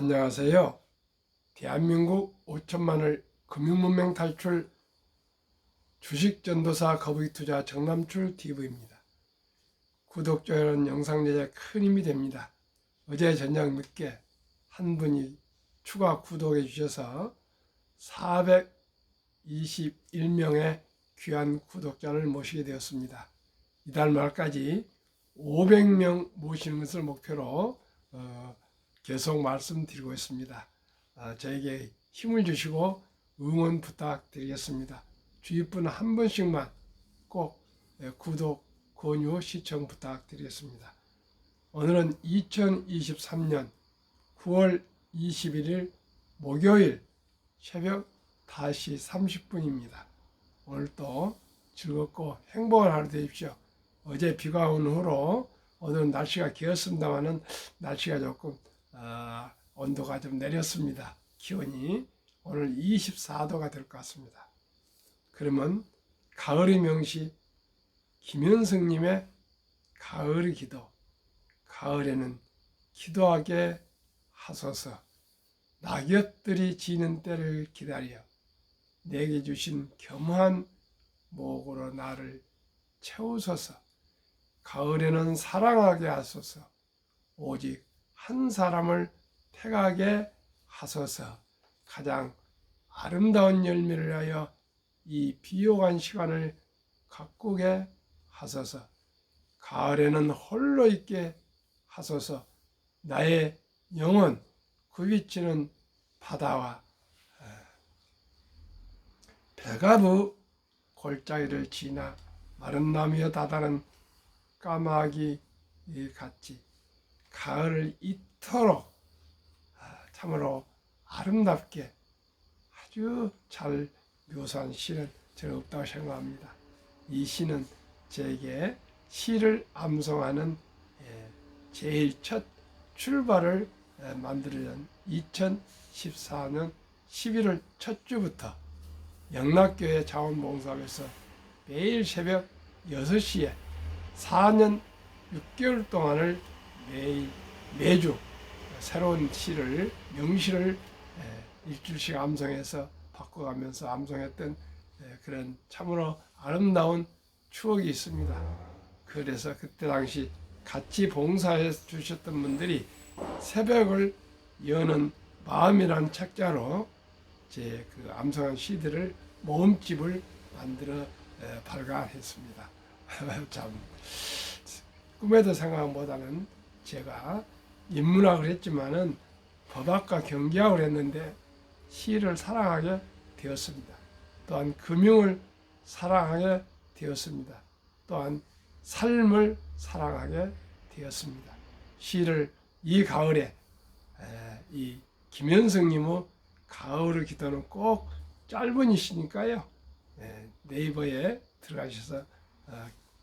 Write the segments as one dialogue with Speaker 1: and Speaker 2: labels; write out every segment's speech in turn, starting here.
Speaker 1: 안녕하세요. 대한민국 5천만을 금융문맹 탈출 주식전도사 거북이투자 정남출 TV입니다. 구독, 좋아요는 영상 제작에 큰 힘이 됩니다. 어제 저녁 늦게 한 분이 추가 구독해 주셔서 421명의 귀한 구독자를 모시게 되었습니다. 이달 말까지 500명 모시는 것을 목표로 계속 말씀드리고 있습니다. 저에게 힘을 주시고 응원 부탁드리겠습니다. 주위 분 한 분씩만 꼭 구독, 권유, 시청 부탁드리겠습니다. 오늘은 2023년 9월 21일 목요일 새벽 5시 30분입니다. 오늘도 즐겁고 행복한 하루 되십시오. 어제 비가 온 후로 오늘은 날씨가 개었습니다만은 날씨가 조금 온도가 좀 내렸습니다. 기온이 오늘 24도가 될 것 같습니다. 그러면 가을의 명시 김현승님의 가을의 기도, 가을에는 기도하게 하소서. 낙엽들이 지는 때를 기다려 내게 주신 겸허한 목으로 나를 채우소서. 가을에는 사랑하게 하소서. 오직 한 사람을 택하게 하소서. 가장 아름다운 열매를 위하여 이 비옥한 시간을 가꾸게 하소서. 가을에는 홀로 있게 하소서. 나의 영혼 굽이치는 바다와 백아부 골짜기를 지나 마른 나무에 다다른 까마귀 같이 가을을 이토록 참으로 아름답게 아주 잘 묘사한 시는 저는 없다고 생각합니다. 이 시는 제게 시를 암송하는 제일 첫 출발을 만들어낸 2014년 11월 첫 주부터 영락교회 자원봉사업에서 매일 새벽 6시에 4년 6개월 동안을 매주 새로운 시를, 명시를 일주일씩 암송해서 바꿔가면서 암송했던 그런 참으로 아름다운 추억이 있습니다. 그래서 그때 당시 같이 봉사해 주셨던 분들이 새벽을 여는 마음이라는 책자로 제 그 암송한 시들을 모음집을 만들어 발간했습니다. 참 꿈에도 생각보다는 제가 인문학을 했지만은 법학과 경기학을 했는데 시를 사랑하게 되었습니다. 또한 금융을 사랑하게 되었습니다. 또한 삶을 사랑하게 되었습니다. 시를 이 가을에 이 김현승님의 가을의 기도는 꼭 짧은 이시니까요. 네이버에 들어가셔서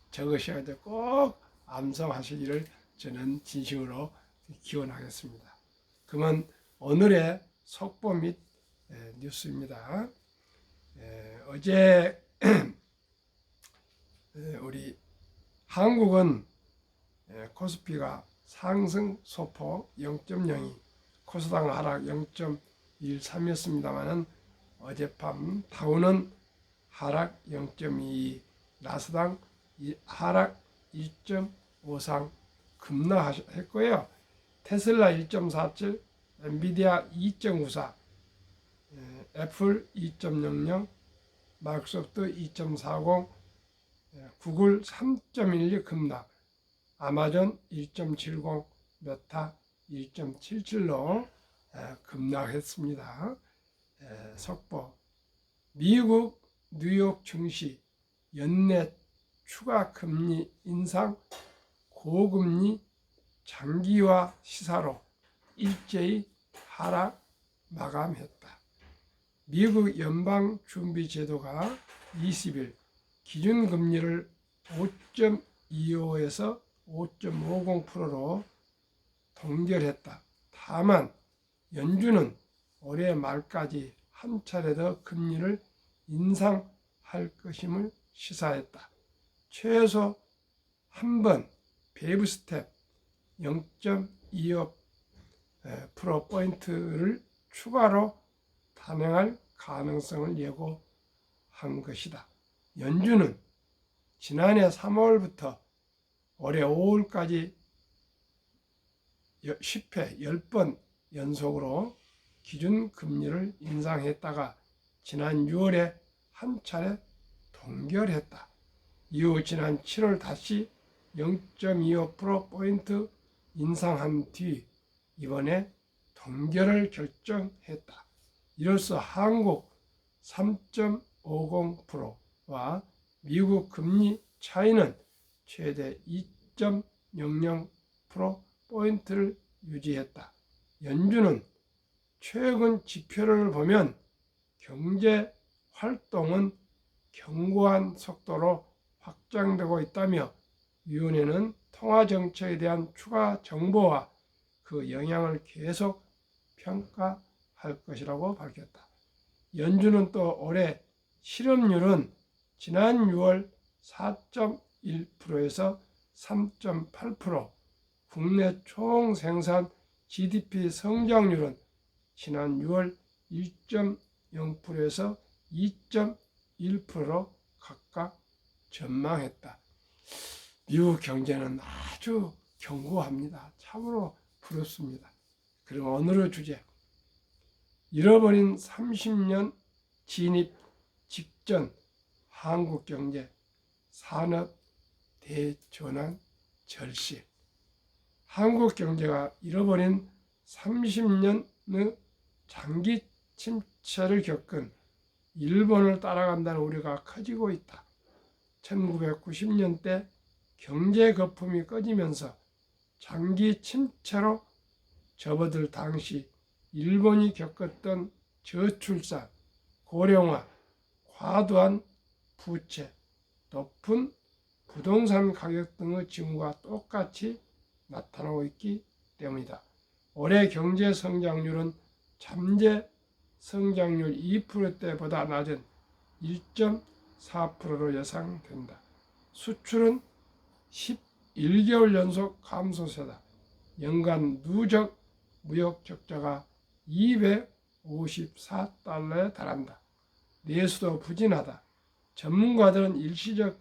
Speaker 1: 적으셔서 꼭 암송하시기를 저는 진심으로 기원하겠습니다. 그러면 오늘의 속보 및 뉴스입니다. 어제 우리 한국은 코스피가 상승 소폭 0.02, 코스닥 하락 0.13이었습니다만은 어젯밤 다우는 하락 0.22, 나스닥 하락 2.53 급락했고요. 테슬라 1.47, 엔비디아 2.54, 애플 2.00, 마이크로소프트 2.40, 구글 3.12 급락, 아마존 1.70, 메타 1.77로 급락했습니다. 속보, 미국 뉴욕 증시 연내 추가 금리 인상, 고금리 장기화 시사로 일제히 하락 마감했다. 미국 연방준비제도가 20일 기준금리를 5.25에서 5.50%로 동결했다. 다만 연준은 올해 말까지 한 차례 더 금리를 인상할 것임을 시사했다. 최소 한 번 베이비 스텝 0.25 프로 포인트를 추가로 단행할 가능성을 예고한 것이다. 연준은 지난해 3월부터 올해 5월까지 10회 10번 연속으로 기준금리를 인상했다가 지난 6월에 한 차례 동결했다. 이후 지난 7월 다시 0.25%포인트 인상한 뒤 이번에 동결을 결정했다. 이로써 한국 3.50%와 미국 금리 차이는 최대 2.00%포인트를 유지했다. 연준은 최근 지표를 보면 경제 활동은 견고한 속도로 확장되고 있다며 위원회는 통화 정책에 대한 추가 정보와 그 영향을 계속 평가할 것이라고 밝혔다. 연준은 또 올해 실업률은 지난 6월 4.1%에서 3.8%, 국내 총생산 GDP 성장률은 지난 6월 1.0%에서 2.1%로 각각 전망했다. 미국 경제는 아주 견고합니다. 참으로 부럽습니다. 그럼 오늘의 주제, 잃어버린 30년 진입 직전 한국 경제 산업 대전환 절실. 한국 경제가 잃어버린 30년의 장기 침체를 겪은 일본을 따라간다는 우려가 커지고 있다. 1990년대 경제 거품이 꺼지면서 장기 침체로 접어들 당시 일본이 겪었던 저출산, 고령화, 과도한 부채, 높은 부동산 가격 등의 징후가 똑같이 나타나고 있기 때문이다. 올해 경제 성장률은 잠재 성장률 2%대보다 낮은 1.4%로 예상된다. 수출은 11개월 연속 감소세다. 연간 누적 무역 적자가 254달러에 달한다. 내수도 부진하다. 전문가들은 일시적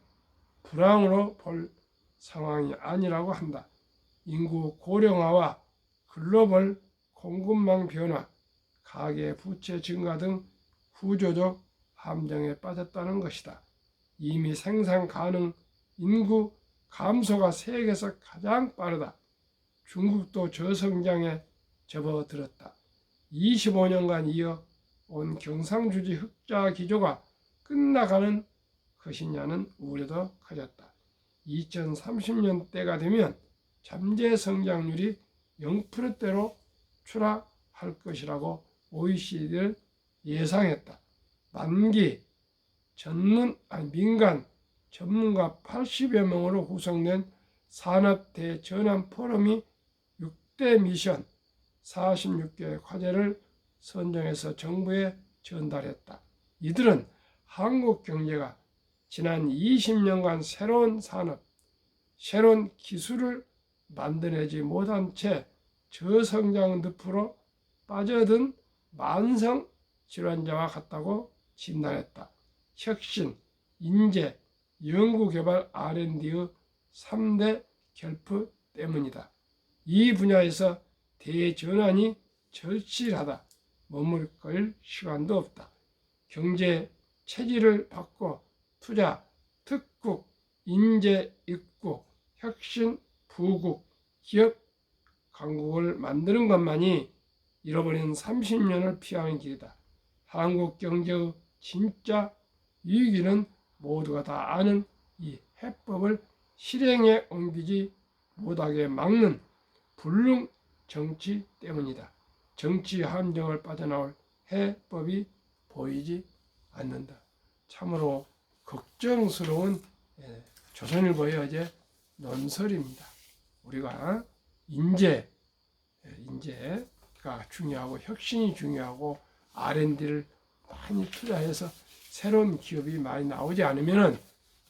Speaker 1: 불황으로 볼 상황이 아니라고 한다. 인구 고령화와 글로벌 공급망 변화, 가계 부채 증가 등 구조적 함정에 빠졌다는 것이다. 이미 생산 가능 인구 감소가 세계에서 가장 빠르다. 중국도 저성장에 접어들었다. 25년간 이어온 경상주지 흑자 기조가 끝나가는 것이냐는 우려도 커졌다. 2030년대가 되면 잠재 성장률이 0%대로 추락할 것이라고 OECD를 예상했다. 만기 민간 전문가 80여 명으로 구성된 산업 대전환 포럼이 6대 미션 46개 과제를 선정해서 정부에 전달했다. 이들은 한국 경제가 지난 20년간 새로운 산업, 새로운 기술을 만들어내지 못한 채 저성장 늪으로 빠져든 만성 질환자와 같다고 진단했다. 혁신, 인재, 연구개발 R&D의 3대 결핍 때문이다. 이 분야에서 대전환이 절실하다. 머물걸 시간도 없다. 경제 체질을 바꿔 투자, 특국, 인재 입국, 혁신, 부국, 기업 강국을 만드는 것만이 잃어버린 30년을 피하는 길이다. 한국 경제의 진짜 위기는 모두가 다 아는 이 해법을 실행에 옮기지 못하게 막는 불능 정치 때문이다. 정치 함정을 빠져나올 해법이 보이지 않는다. 참으로 걱정스러운 조선일보의 어제 논설입니다. 우리가 인재가 중요하고 혁신이 중요하고 R&D를 많이 투자해서 새로운 기업이 많이 나오지 않으면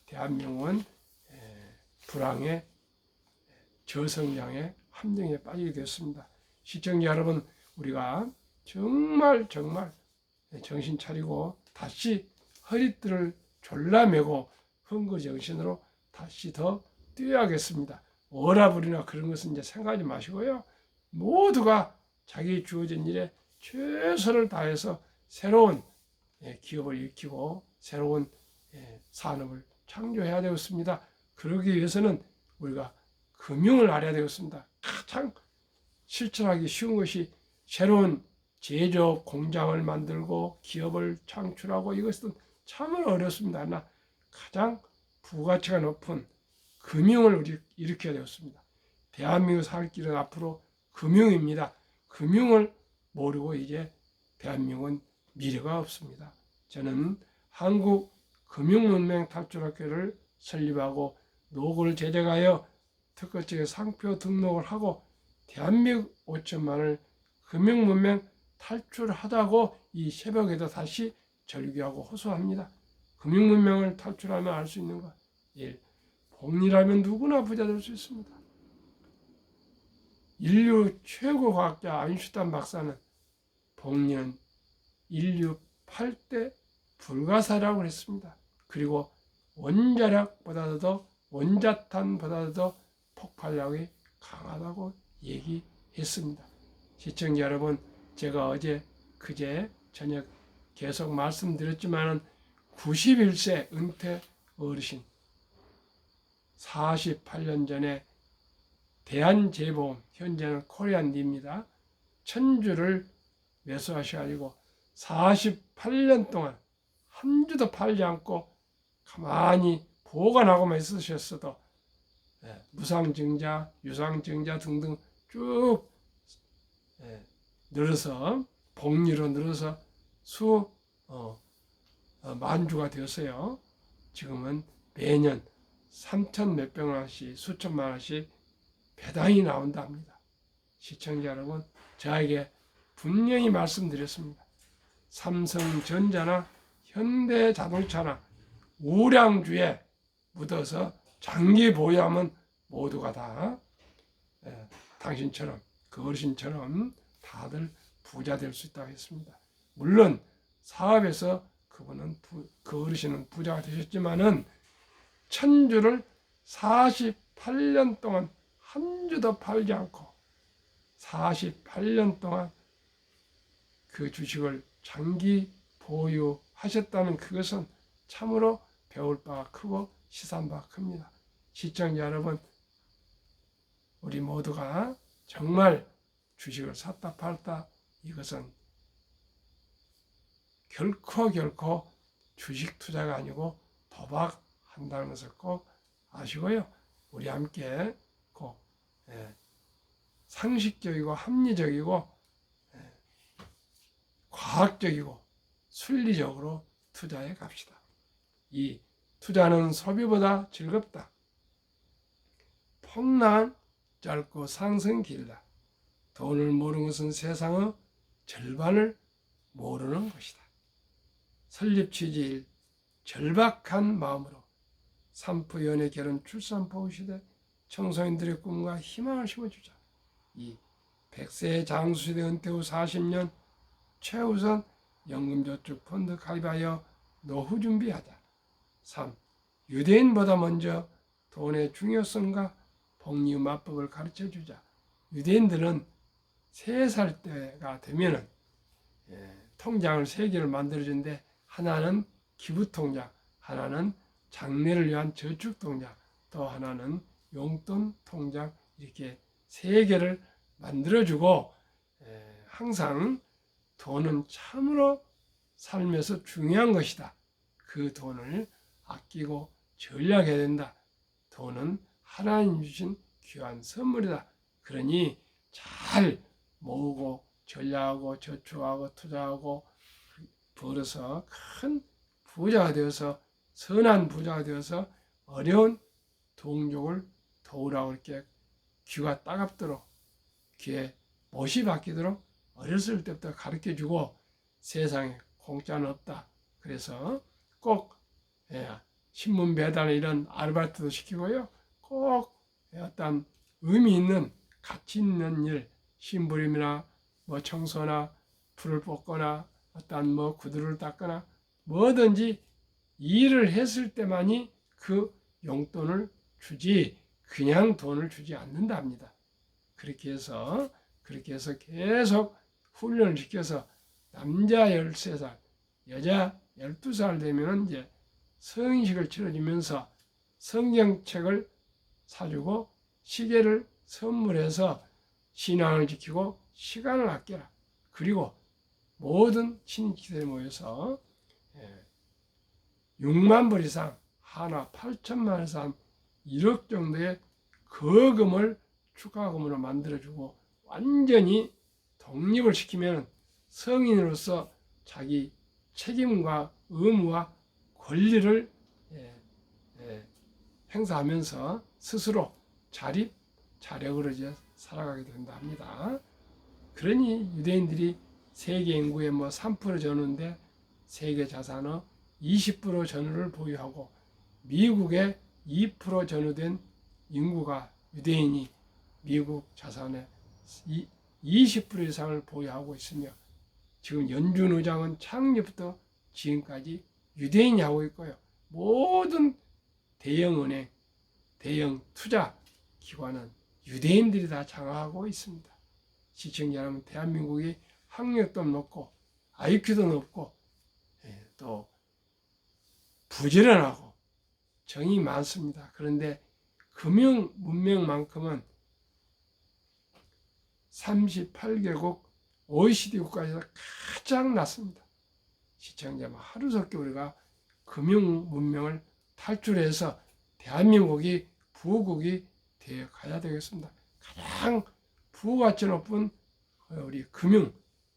Speaker 1: 대한민국은 불황의 저성장의 함정에 빠지게 됐습니다. 시청자 여러분, 우리가 정말 정신 차리고 다시 허리띠를 졸라매고 흥거정신으로 다시 더 뛰어야겠습니다. 오라버리나 그런 것은 이제 생각하지 마시고요. 모두가 자기 주어진 일에 최선을 다해서 새로운 기업을 일으키고 새로운 산업을 창조해야 되겠습니다. 그러기 위해서는 우리가 금융을 알아야 되겠습니다. 가장 실천하기 쉬운 것이 새로운 제조업 공장을 만들고 기업을 창출하고, 이것은 참으로 어렵습니다. 그러나 가장 부가치가 높은 금융을 일으켜야 되었습니다. 대한민국 살 길은 앞으로 금융입니다. 금융을 모르고 이제 대한민국은 미래가 없습니다. 저는 한국금융문맹탈출학교를 설립하고 노고를 제작하여 특허청에 상표 등록을 하고 대한민국 5천만을 금융문맹 탈출하자고 이 새벽에도 다시 절규하고 호소합니다. 금융문맹을 탈출하면 알 수 있는 것. 1. 복리라면 누구나 부자 될 수 있습니다. 인류 최고 과학자 아인슈타인 박사는 복리는 인류 8대 불가사라고 했습니다. 그리고 원자력보다도 원자탄보다도 폭발력이 강하다고 얘기했습니다. 시청자 여러분, 제가 어제 그제 저녁 계속 말씀드렸지만은 91세 은퇴 어르신 48년 전에 대한재보험, 현재는 코리안리입니다. 천주를 매수하셔가지고 48년 동안 한 주도 팔지 않고 가만히 보관하고만 있으셨어도 무상증자, 유상증자 등등 쭉 늘어서 복리로 늘어서 만주가 되었어요. 지금은 매년 3천 몇백 원씩, 수천만 원씩 배당이 나온다 합니다. 시청자 여러분, 저에게 분명히 말씀드렸습니다. 삼성전자나 현대자동차나 우량주에 묻어서 장기 보유하면 모두가 다 당신처럼, 그 어르신처럼 다들 부자 될 수 있다고 했습니다. 물론 사업에서 그 어르신은 부자가 되셨지만은 천주를 48년 동안 한 주도 팔지 않고 48년 동안 그 주식을 장기 보유하셨다는 그것은 참으로 배울 바가 크고 시사한 바가 큽니다. 시청자 여러분, 우리 모두가 정말 주식을 샀다 팔다, 이것은 결코 주식 투자가 아니고 도박한다는 것을 꼭 아시고요. 우리 함께 꼭 상식적이고 합리적이고 과학적이고 순리적으로 투자해 갑시다. 이 투자는 소비보다 즐겁다. 폭락은 짧고 상승 길다. 돈을 모르는 것은 세상의 절반을 모르는 것이다. 설립 취지 1. 절박한 마음으로 산부, 연애, 결혼, 출산, 보호 시대 청소년들의 꿈과 희망을 심어주자. 2. 100세 장수시대 은퇴 후 40년 최우선 연금저축펀드 가입하여 노후 준비하자. 3. 유대인보다 먼저 돈의 중요성과 복리 맞법을 가르쳐주자. 유대인들은 3살 때가 되면은 통장을 3개를 만들어준데, 하나는 기부통장, 하나는 장래를 위한 저축통장, 또 하나는 용돈통장, 이렇게 3개를 만들어주고, 항상 돈은 참으로 삶에서 중요한 것이다. 그 돈을 아끼고 전략해야 된다. 돈은 하나님 주신 귀한 선물이다. 그러니 잘 모으고 전략하고 저축하고 투자하고 벌어서 큰 부자가 되어서, 선한 부자가 되어서 어려운 동족을 도우라고 이렇게 귀가 따갑도록, 귀에 못이 박히도록 어렸을 때부터 가르쳐주고, 세상에 공짜는 없다. 그래서 꼭 신문 배달 이런 아르바이트도 시키고요. 꼭 어떤 의미 있는 가치 있는 일, 심부림이나 뭐 청소나 풀을 뽑거나 어떤 뭐 구두를 닦거나 뭐든지 일을 했을 때만이 그 용돈을 주지 그냥 돈을 주지 않는답니다. 그렇게 해서 계속 훈련을 시켜서 남자 13살, 여자 12살 되면 이제 성인식을 치러주면서 성경책을 사주고 시계를 선물해서 신앙을 지키고 시간을 아껴라. 그리고 모든 친인척들이 모여서 6만 불 이상, 하나 8천만 원 이상 1억 정도의 거금을 축하금으로 만들어주고 완전히 독립을 시키면 성인으로서 자기 책임과 의무와 권리를 행사하면서 스스로 자립, 자력으로 이제 살아가게 된다 합니다. 그러니 유대인들이 세계 인구의 뭐 3% 전후인데 세계 자산의 20% 전후를 보유하고 미국의 2% 전후된 인구가 유대인이 미국 자산의 20% 이상을 보유하고 있으며 지금 연준 의장은 창립부터 지금까지 유대인이 하고 있고요. 모든 대형 은행, 대형 투자 기관은 유대인들이 다 장악하고 있습니다. 시청자 여러분, 대한민국이 학력도 높고 IQ도 높고 또 부지런하고 정이 많습니다. 그런데 금융 문명만큼은 38개국 OECD 국가에서 가장 낮습니다. 시청자 하루속히 우리가 금융 문명을 탈출해서 대한민국이 부국이 되어 가야 되겠습니다. 가장 부가치 높은 우리 금융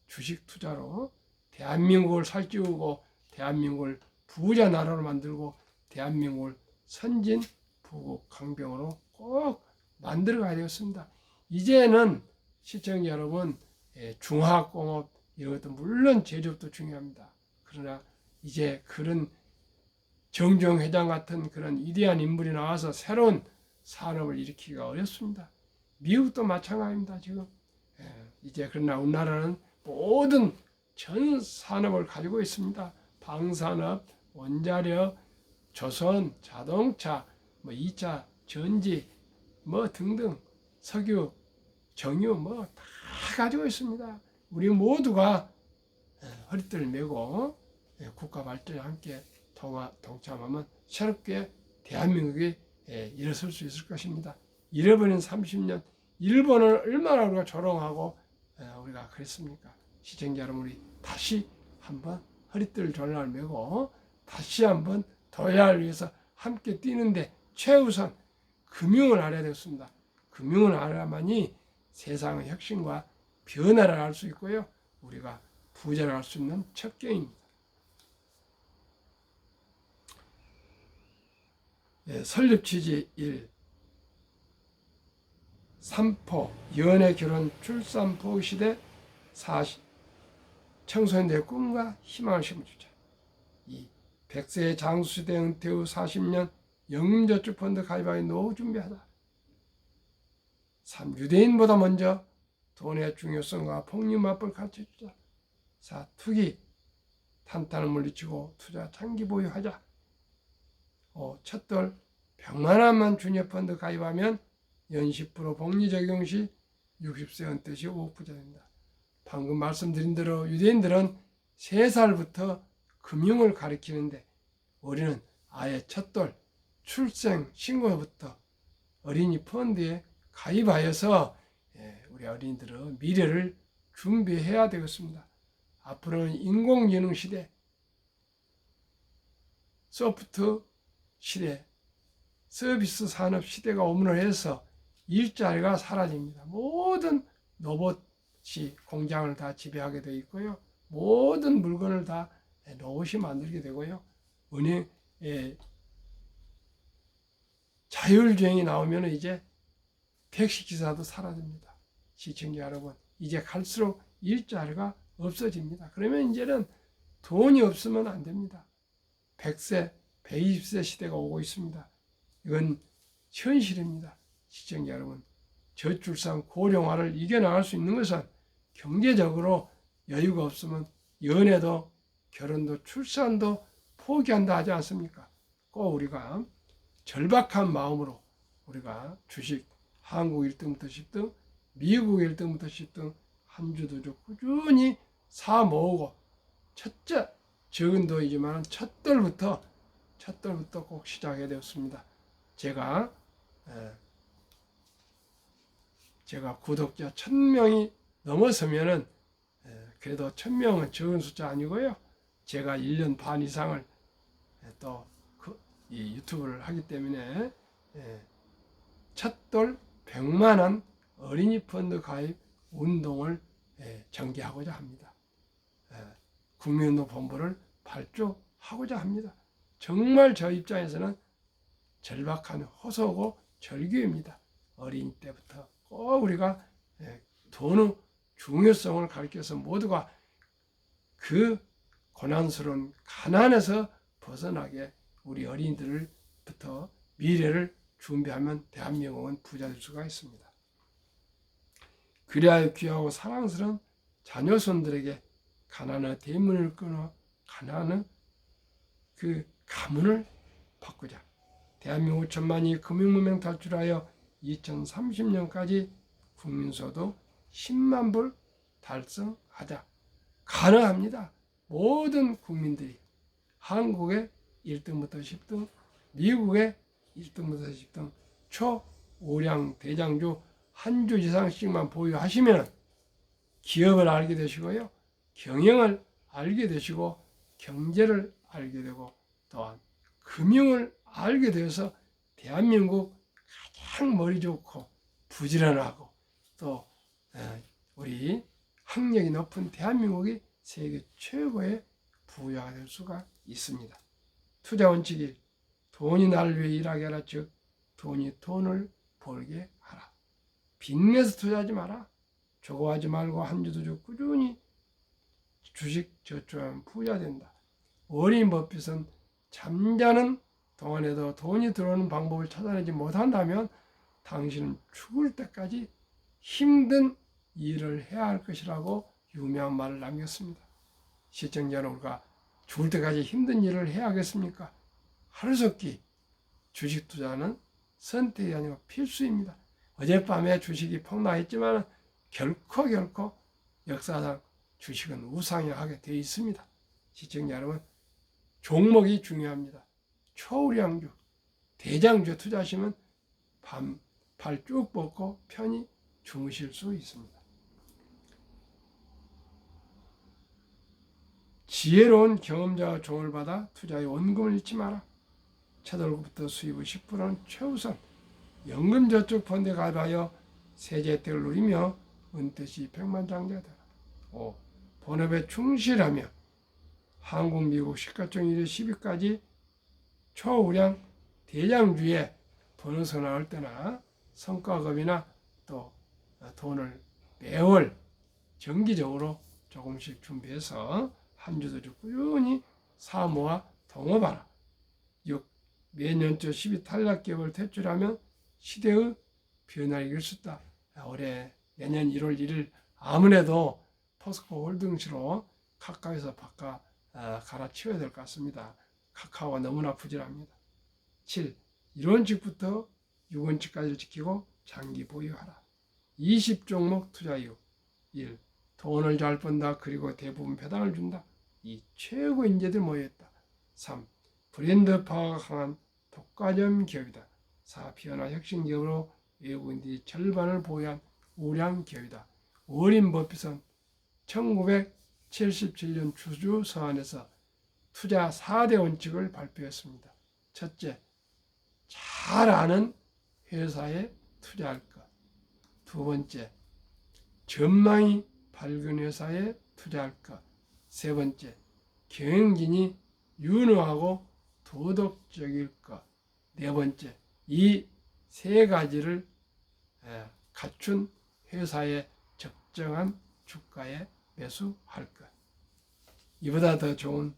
Speaker 1: 주식 투자로 대한민국을 살찌우고 대한민국을 부자 나라로 만들고 대한민국을 선진 부국 강병으로 꼭 만들어 가야 되겠습니다. 이제는 시청자 여러분, 중화학공업 이런 것도 물론 제조업도 중요합니다. 그러나 이제 그런 정주영 회장 같은 그런 위대한 인물이 나와서 새로운 산업을 일으키기가 어렵습니다. 미국도 마찬가지입니다. 지금 이제 그러나 우리나라는 모든 전 산업을 가지고 있습니다. 방산업, 원자력, 조선, 자동차, 뭐 2차 전지, 뭐 등등 석유, 정유 뭐 다 가지고 있습니다. 우리 모두가 허리띠를 메고 국가 발전에 함께 동참하면 새롭게 대한민국이 일어설 수 있을 것입니다. 잃어버린 30년, 일본을 얼마나 우리가 조롱하고 우리가 그랬습니까? 시청자 여러분, 우리 다시 한번 허리띠를 졸라 메고 다시 한번 도야를 위해서 함께 뛰는데 최우선 금융을 알아야 되겠습니다. 금융을 알아야만이 세상의 혁신과 변화를 알 수 있고요. 우리가 부자를 할 수 있는 척경입니다. 설립 취지 1. 삼포, 연애, 결혼, 출산, 부부 시대 40. 청소년들의 꿈과 희망을 심어주자. 2. 100세의 장수시대 은퇴 후 40년 연금저축펀드 가입하여 노후 준비하다. 3. 유대인보다 먼저 돈의 중요성과 폭리마법을 가르쳐주자. 4. 투기, 탄탄을 물리치고 투자 장기 보유하자. 5. 첫돌, 100만원만 주녀펀드 가입하면 연 10% 복리 적용 시 60세 은퇴 시 5% 부자 된다. 방금 말씀드린 대로 유대인들은 3살부터 금융을 가르치는데 우리는 아예 첫돌 출생 신고부터 어린이 펀드에 가입하여서 우리 어린이들의 미래를 준비해야 되겠습니다. 앞으로는 인공지능 시대, 소프트 시대, 서비스 산업 시대가 오므로 해서 일자리가 사라집니다. 모든 로봇이 공장을 다 지배하게 되어 있고요. 모든 물건을 다 로봇이 만들게 되고요. 은행 자율주행이 나오면 이제 택시기사도 사라집니다. 시청자 여러분, 이제 갈수록 일자리가 없어집니다. 그러면 이제는 돈이 없으면 안 됩니다. 100세, 120세 시대가 오고 있습니다. 이건 현실입니다. 시청자 여러분, 저출산 고령화를 이겨나갈 수 있는 것은 경제적으로 여유가 없으면 연애도 결혼도 출산도 포기한다 하지 않습니까? 꼭 우리가 절박한 마음으로 우리가 주식 한국 1등부터 10등, 미국 1등부터 10등 한 주 두 주 꾸준히 사 모으고 첫째 적은 돈이지만 첫돌부터 꼭 시작해야 되었습니다. 제가 구독자 1000명이 넘어서면은 그래도 1000명은 적은 숫자 아니고요. 제가 1년 반 이상을 또 이 유튜브를 하기 때문에 첫돌 100만 원 어린이 펀드 가입 운동을 전개하고자 합니다. 국민운동 본부를 발족하고자 합니다. 정말 저 입장에서는 절박한 호소고 절규입니다. 어린이 때부터 꼭 우리가 돈의 중요성을 가르쳐서 모두가 그 고난스러운 가난에서 벗어나게 우리 어린이들부터 미래를 준비하면 대한민국은 부자 될 수가 있습니다. 그리하여 귀하고 사랑스러운 자녀손들에게 가난의 대문을 끊어 가난의 그 가문을 바꾸자. 대한민국 천만이 금융무명 탈출하여 2030년까지 국민소득 10만 불 달성하자. 가능합니다. 모든 국민들이 한국의 1등부터 10등, 미국의 1등부터 10등 초우량 대장주 한 주 이상씩만 보유하시면 기업을 알게 되시고요. 경영을 알게 되시고 경제를 알게 되고 또한 금융을 알게 되어서 대한민국 가장 머리 좋고 부지런하고 또 우리 학력이 높은 대한민국이 세계 최고의 부자가 될 수가 있습니다. 투자 원칙이 돈이 나를 위해 일하게 하라. 즉 돈이 돈을 벌게 하라. 빚내서 투자하지 마라. 조급하지 말고 한 주 두 주 꾸준히 주식 저축하면 부자 된다. 워린 버핏은 잠자는 동안에도 돈이 들어오는 방법을 찾아내지 못한다면 당신은 죽을 때까지 힘든 일을 해야 할 것이라고 유명한 말을 남겼습니다. 시청자 여러분과 죽을 때까지 힘든 일을 해야 하겠습니까? 하루속히 주식 투자는 선택이 아니고 필수입니다. 어젯밤에 주식이 폭락했지만 결코 역사상 주식은 우상향하게 되어 있습니다. 시청자 여러분, 종목이 중요합니다. 초우량주, 대장주 투자하시면 발 쭉 뻗고 편히 주무실 수 있습니다. 지혜로운 경험자와 조언을 받아 투자의 원금을 잃지 마라. 첫 월급부터 수입의 10%는 최우선. 연금저축 펀드에 가입하여 세제 혜택을 누리며 은퇴 시 백만장자가 되라. 5. 본업에 충실하며 한국, 미국 시가총 1위 10위까지 초우량 대장주에 보너스 나올 때나 성과급이나 또 돈을 매월 정기적으로 조금씩 준비해서 한 주도 주 꾸준히 사모아 동업하라. 6. 매년초 10위 탈락기업을 퇴출하면 시대의 변화를 이길 수 있다. 올해 내년 1월 1일 아무래도 포스코 홀딩스로 카카오에서 바꿔 갈아치워야 될 것 같습니다. 카카오가 너무나 부실합니다. 7. 1원칙부터 6원칙까지를 지키고 장기 보유하라. 20종목 투자 이유. 1. 돈을 잘 번다. 그리고 대부분 배당을 준다. 2. 최고 인재들 모여있다. 3. 브랜드 파워가 강한 독과점 기업이다. 4. 비현화 혁신 기업으로 외국인들이 절반을 보유한 우량 기업이다. 워린 버핏은 1977년 주주 서한에서 투자 4대 원칙을 발표했습니다. 첫째, 잘 아는 회사에 투자할 것. 두 번째, 전망이 밝은 회사에 투자할 것. 세 번째, 경영진이 유능하고 도덕적일 것. 네 번째, 이 세 가지를 갖춘 회사에 적정한 주가에 매수할 것. 이보다 더 좋은,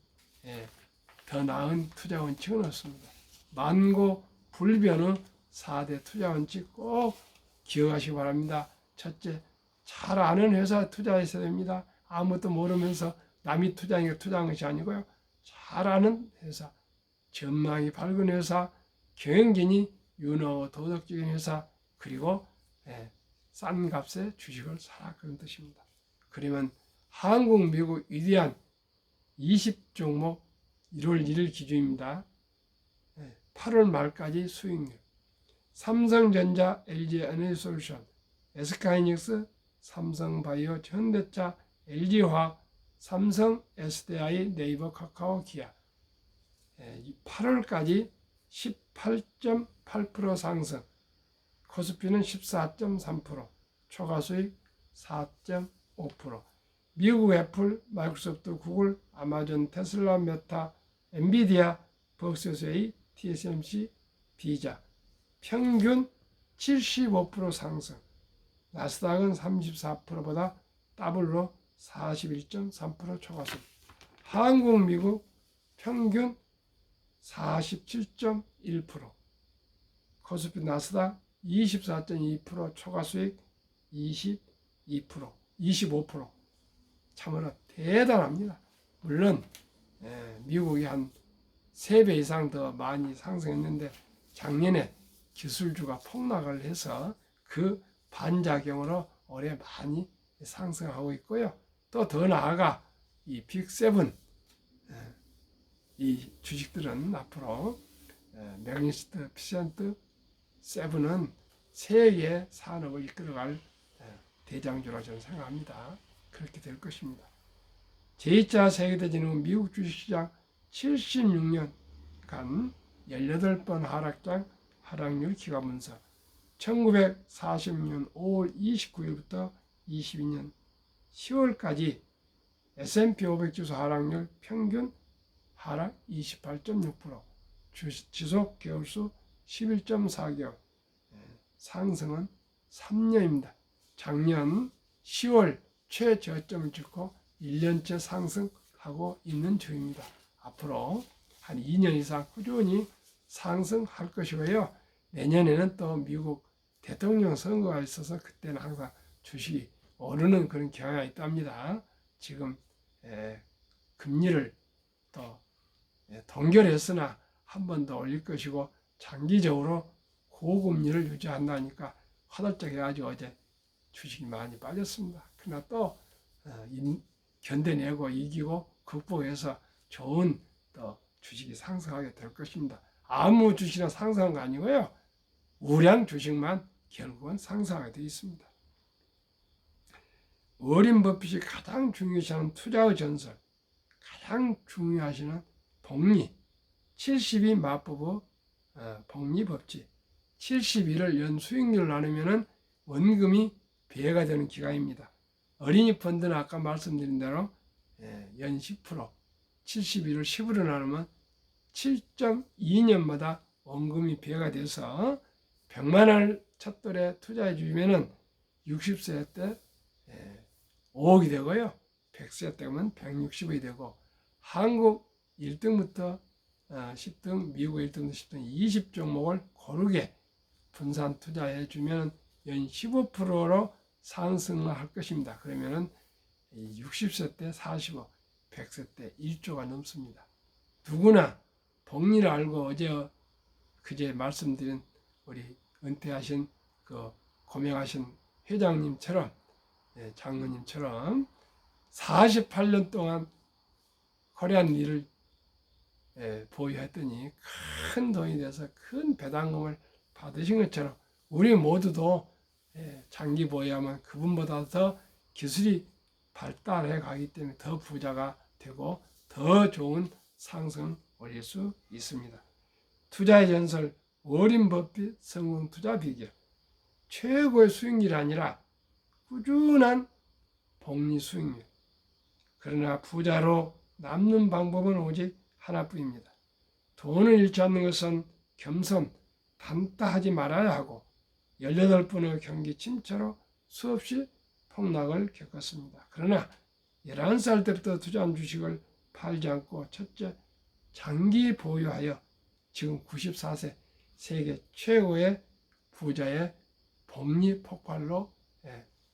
Speaker 1: 더 나은 투자 원칙은 없습니다. 만고 불변의 4대 투자 원칙 꼭 기억하시기 바랍니다. 첫째, 잘 아는 회사에 투자하셔야 됩니다. 아무것도 모르면서 남이 투자한 것이 아니고요. 잘 아는 회사, 전망이 밝은 회사, 경영진이 윤허 도덕적인 회사, 그리고 싼 값에 주식을 사라, 그런 뜻입니다. 그러면 한국, 미국 위대한 20종목 1월 1일 기준입니다. 8월 말까지 수익률. 삼성전자, LG에너지솔루션, SK하이닉스, 삼성바이오, 현대차, LG화학, 삼성, SDI, 네이버, 카카오, 기아. 8월까지 18.8% 상승. 코스피는 14.3%, 초과수익 4.5%. 미국 애플, 마이크로소프트, 구글, 아마존, 테슬라, 메타, 엔비디아, 벅스웨이, TSMC, 비자 평균 75% 상승. 나스닥은 34%보다 더블로 41.3% 초과수익. 한국, 미국 평균 47.1%. 코스피, 나스닥 24.2%, 초과수익 22%, 25%. 참으로 대단합니다. 물론 미국이 한 3배 이상 더 많이 상승했는데 작년에 기술주가 폭락을 해서 그 반작용으로 올해 많이 상승하고 있고요. 또 더 나아가 이 빅7, 이 주식들은 앞으로 매그니스트, 피센트, 세븐은 세계 산업을 이끌어갈 대장주라 저는 생각합니다. 그렇게 될 것입니다. 제2차 세계대전 후 미국 주식시장 76년간 18번 하락률 기관분석. 1946년 5월 29일부터 22년 10월까지 S&P 500 지수 하락률 평균 하락 28.6%, 지속 개월수 11.4개월, 상승은 3년입니다. 작년 10월 최저점을 찍고 1년째 상승하고 있는 중입니다. 앞으로 한 2년 이상 꾸준히 상승할 것이고요. 내년에는 또 미국 대통령 선거가 있어서 그때는 항상 주식이 오르는 그런 경향이 있답니다. 지금 금리를 또 동결했으나 한 번 더 올릴 것이고 장기적으로 고금리를 유지한다니까 화들짝해가지고 어제 주식이 많이 빠졌습니다. 그러나 또 견뎌내고 이기고 극복해서 좋은 또 주식이 상승하게 될 것입니다. 아무 주식이나 상승한 거 아니고요. 우량 주식만 결국은 상승하게 되어 있습니다. 워렌 버핏이 가장 중요시하는 투자의 전설, 가장 중요하시는 복리, 72 마법의 복리 법칙, 71을 연 수익률을 나누면 원금이 배가 되는 기간입니다. 어린이 펀드는 아까 말씀드린 대로 연 10%, 71을 10으로 나누면 7.2년마다 원금이 배가 돼서 100만 원을 첫돌에 투자해 주면 60세 때 5억이 되고요. 100세 때면 160억이 되고 한국 1등부터 10등, 미국 1등부터 10등 20종목을 고르게 분산 투자해 주면 연 15%로 상승을 할 것입니다. 그러면은 60세 때 40억, 100세 때 1조가 넘습니다. 누구나 복리를 알고 그제 말씀드린 우리 은퇴하신 그 고명하신 회장님처럼 장로님처럼 48년 동안 코리안 일을 보유했더니 큰 돈이 돼서 큰 배당금을 받으신 것처럼 우리 모두도 장기 보유하면 그분보다 더 기술이 발달해 가기 때문에 더 부자가 되고 더 좋은 상승을 올릴 수 있습니다. 투자의 전설 워렌 버핏 성공 투자 비결. 최고의 수익률이 아니라 꾸준한 복리 수익률. 그러나 부자로 남는 방법은 오직 하나뿐입니다. 돈을 잃지 않는 것은 겸손, 단타하지 말아야 하고 18번의 경기 침체로 수없이 폭락을 겪었습니다. 그러나 11살 때부터 투자한 주식을 팔지 않고 첫째, 장기 보유하여 지금 94세 세계 최고의 부자의 복리 폭발로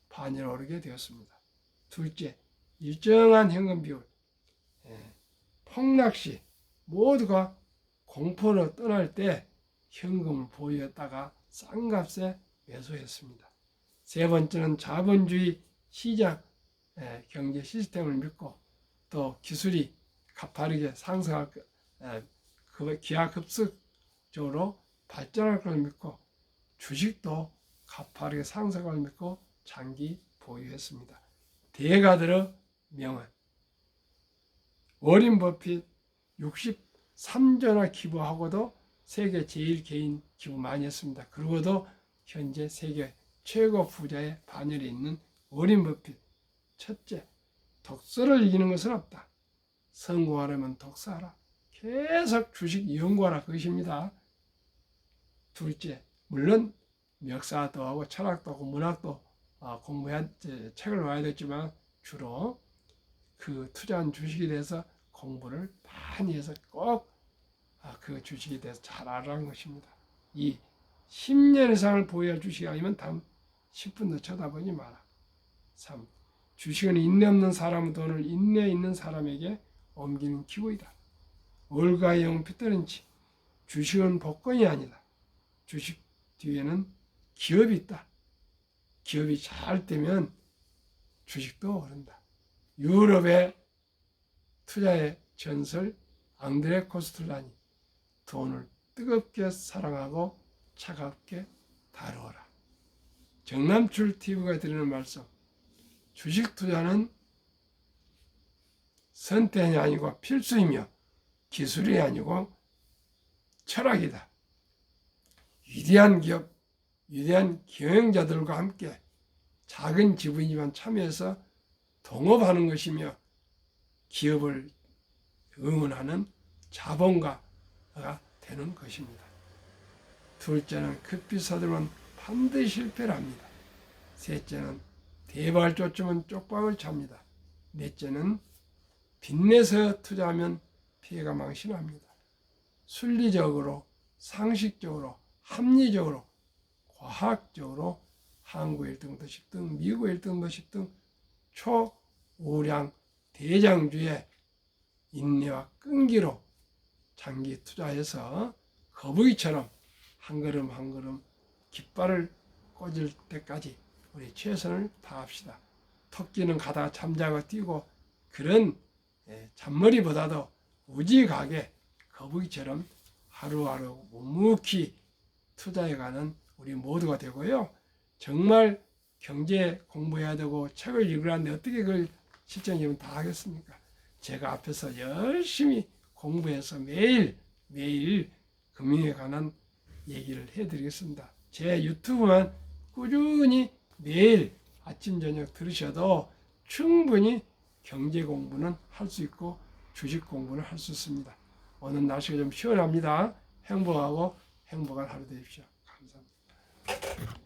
Speaker 1: 반열 오르게 되었습니다. 둘째, 일정한 현금 비율. 폭락시 모두가 공포로 떠날 때 현금을 보유했다가 싼 값에 매수했습니다. 세 번째는 자본주의 시장 경제 시스템을 믿고 또 기술이 가파르게 상승할 기하급수적으로 발전할 걸 믿고 주식도 가파르게 상승할 걸 믿고 장기 보유했습니다. 대가들의 명언. 워린 버핏 63조나 기부하고도 세계 제일 개인 기부 많이 했습니다. 그리고도 현재 세계 최고 부자의 반열에 있는 워린 버핏. 첫째, 독서를 이기는 것은 없다. 성공하려면 독서하라. 계속 주식 연구하라 그것입니다. 둘째, 물론 역사도 하고 철학도 하고 문학도 공부해야 책을 봐야 되지만 주로 그 투자한 주식에 대해서 공부를 많이 해서 꼭 그 주식에 대해서 잘 알아가는 것입니다. 이 10년 이상을 보유할 주식이 아니면 단 10분도 쳐다보지 마라. 3. 주식은 인내 없는 사람의 돈을 인내 있는 사람에게 옮기는 기구이다. 올가영 피터린치. 주식은 복권이 아니다. 주식 뒤에는 기업이 있다. 기업이 잘 되면 주식도 오른다. 유럽의 투자의 전설 앙드레 코스툴라니. 돈을 뜨겁게 사랑하고 차갑게 다루어라. 정남출 TV가 드리는 말씀. 주식 투자는 선택이 아니고 필수이며 기술이 아니고 철학이다. 위대한 기업, 위대한 경영자들과 함께 작은 지분이지만 참여해서 동업하는 것이며 기업을 응원하는 자본가가 되는 것입니다. 둘째는 급히 서두르면 반드시 실패를 합니다. 셋째는 대박을 쫓으면 쪽방을 찹니다. 넷째는 빚내서 투자하면 피해가 망신합니다. 순리적으로, 상식적으로, 합리적으로, 과학적으로 한국 1등도 10등, 미국 1등도 10등 초우량 대장주의 인내와 끈기로 장기 투자해서 거북이처럼 한 걸음 한 걸음 깃발을 꽂을 때까지 우리 최선을 다합시다. 토끼는 가다가 잠자고 뛰고 그런 잔머리보다도 우직하게 거북이처럼 하루하루 묵묵히 투자해가는 우리 모두가 되고요. 정말 경제 공부해야 되고 책을 읽으라는데 어떻게 그걸 실전적으로 다 하겠습니까? 제가 앞에서 열심히 공부해서 매일 금융에 관한 얘기를 해드리겠습니다. 제 유튜브만 꾸준히 매일 아침 저녁 들으셔도 충분히 경제 공부는 할 수 있고 주식 공부는 할 수 있습니다. 오늘 날씨가 좀 시원합니다. 행복하고 행복한 하루 되십시오. 감사합니다.